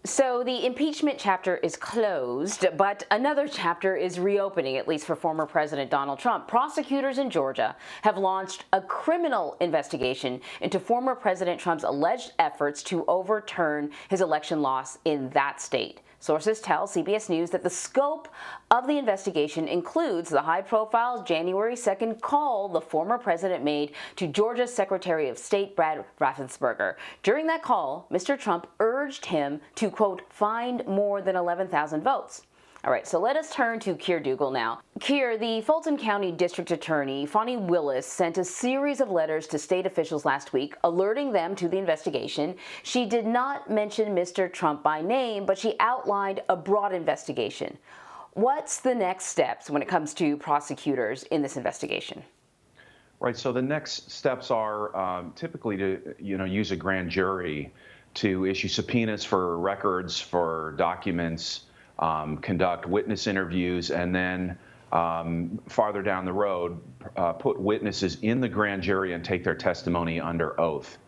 So the impeachment chapter is closed, but another chapter is reopening, at least for former President Donald Trump. Prosecutors in Georgia have launched a criminal investigation into former President Trump's alleged efforts to overturn his election loss in that state. Sources tell CBS News that the scope of the investigation includes the high-profile January 2nd call the former president made to Georgia's Secretary of State Brad Raffensperger. During that call, Mr. Trump urged him to, quote, find more than 11,000 votes. All right, so let us turn to Keir Dougall now. Keir, the Fulton County District Attorney, Fani Willis, sent a series of letters to state officials last week, alerting them to the investigation. She did not mention Mr. Trump by name, but she outlined a broad investigation. What's the next steps when it comes to prosecutors in this investigation? Right, so the next steps are typically to, use a grand jury to issue subpoenas for records, for documents, conduct witness interviews, and then farther down the road, put witnesses in the grand jury and take their testimony under oath.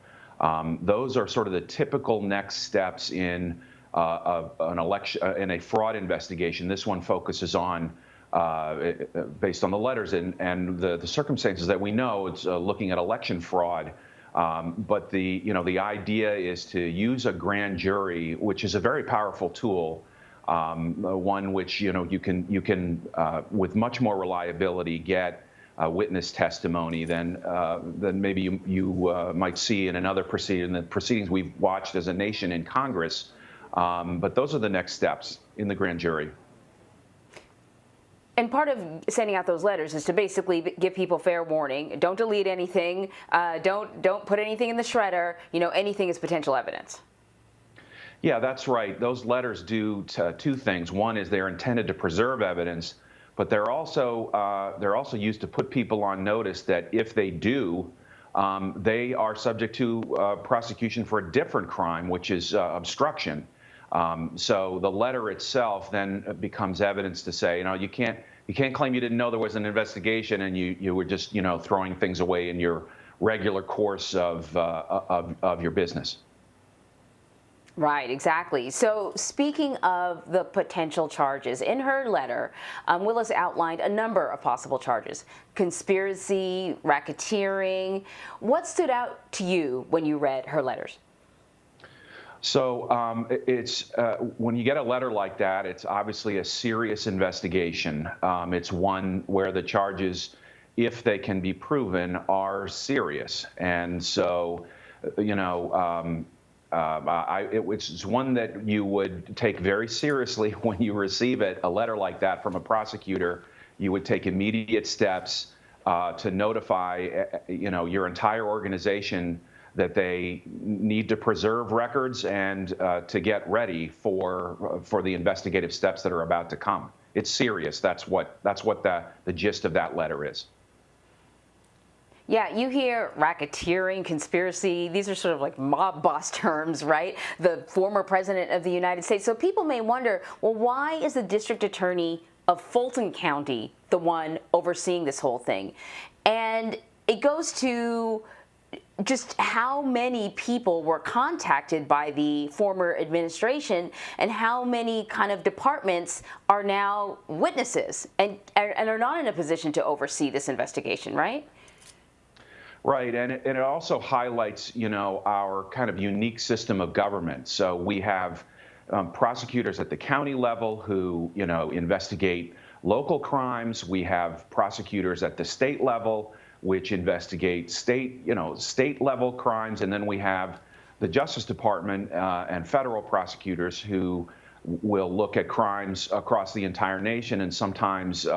Those are sort of the typical next steps in an election, in a fraud investigation. This one focuses on, based on the letters and the circumstances that we know, it's looking at election fraud. But the idea is to use a grand jury, which is a very powerful tool. One which you can with much more reliability get witness testimony than maybe you might see in another proceeding, the proceedings we've watched as a nation in Congress. But those are the next steps in the grand jury. And part of sending out those letters is to basically give people fair warning. Don't delete anything. Don't put anything in the shredder. Anything is potential evidence. Yeah, that's right. Those letters do two things. One is they're intended to preserve evidence, but they're also used to put people on notice that if they do, they are subject to prosecution for a different crime, which is obstruction. So the letter itself then becomes evidence to say, you can't claim you didn't know there was an investigation and you were just throwing things away in your regular course of your business. Right, exactly. So speaking of the potential charges, in her letter, Willis outlined a number of possible charges: conspiracy, racketeering. What stood out to you when you read her letters? So it's when you get a letter like that, it's obviously a serious investigation. It's one where the charges, if they can be proven, are serious. And so, it's one that you would take very seriously when you receive it. A letter like that from a prosecutor, you would take immediate steps to notify, your entire organization that they need to preserve records and to get ready for the investigative steps that are about to come. It's serious. That's what the gist of that letter is. Yeah, you hear racketeering, conspiracy. These are sort of like mob boss terms, right? The former president of the United States. So people may wonder, well, why is the district attorney of Fulton County the one overseeing this whole thing? And it goes to just how many people were contacted by the former administration and how many kind of departments are now witnesses and are not in a position to oversee this investigation, right? Right, and it also highlights, our kind of unique system of government. So we have prosecutors at the county level who, investigate local crimes. We have prosecutors at the state level, which investigate state level crimes, and then we have the Justice Department and federal prosecutors who will look at crimes across the entire nation, and sometimes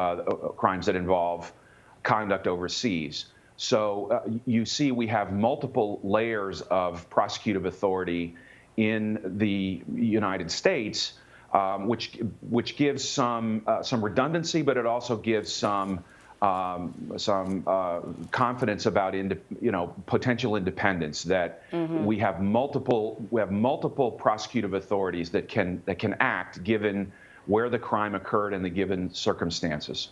crimes that involve conduct overseas. So you see, we have multiple layers of prosecutive authority in the United States, which gives some redundancy, but it also gives some confidence about potential independence. That we have multiple prosecutive authorities that can act given where the crime occurred and the given circumstances.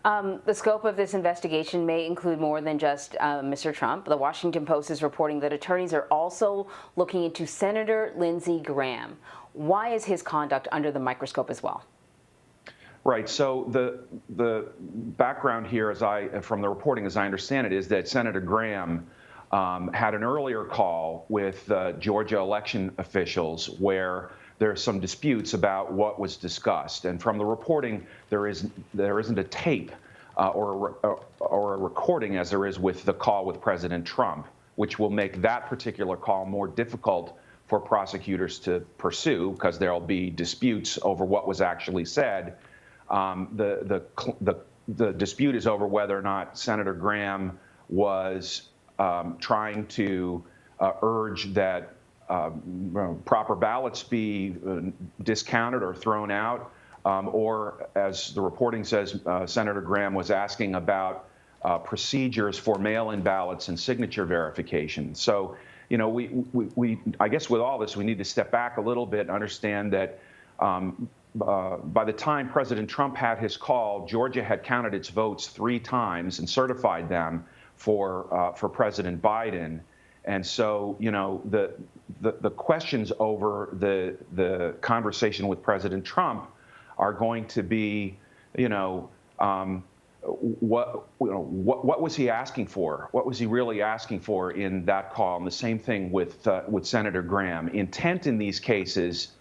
The scope of this investigation may include more than just Mr. Trump. The Washington Post is reporting that attorneys are also looking into Senator Lindsey Graham. Why is his conduct under the microscope as well? Right. So the background here, from the reporting, as I understand it, is that Senator Graham had an earlier call with Georgia election officials where there are some disputes about what was discussed. And from the reporting, there isn't a tape or a recording as there is with the call with President Trump, which will make that particular call more difficult for prosecutors to pursue because there'll be disputes over what was actually said. The dispute is over whether or not Senator Graham was trying to urge that proper ballots be discounted or thrown out, or, as the reporting says, Senator Graham was asking about procedures for mail-in ballots and signature verification. So, you know, I guess with all this, we need to step back a little bit and understand that by the time President Trump had his call, Georgia had counted its votes 3 times and certified them for President Biden. And so, you know, the questions over the conversation with President Trump are going to be, what was he asking for? What was he really asking for in that call? And the same thing with Senator Graham. Intent in these cases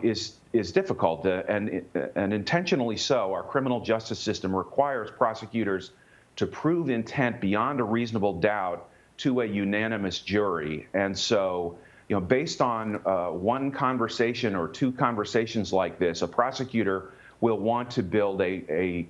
is difficult, and intentionally so. Our criminal justice system requires prosecutors to prove intent beyond a reasonable doubt to a unanimous jury. And so, you know, based on one conversation or 2 conversations like this, a prosecutor will want to build a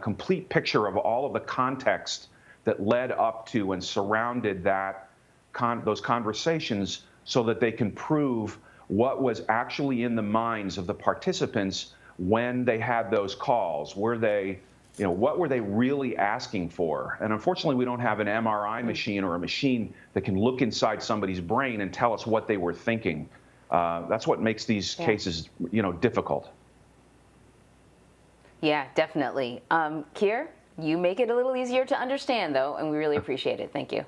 complete picture of all of the context that led up to and surrounded those conversations, so that they can prove what was actually in the minds of the participants when they had those calls. What were they really asking for? And unfortunately, we don't have an MRI machine or a machine that can look inside somebody's brain and tell us what they were thinking. That's what makes these cases, difficult. Yeah, definitely. Keir, you make it a little easier to understand, though, and we really appreciate it. Thank you.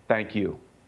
Thank you.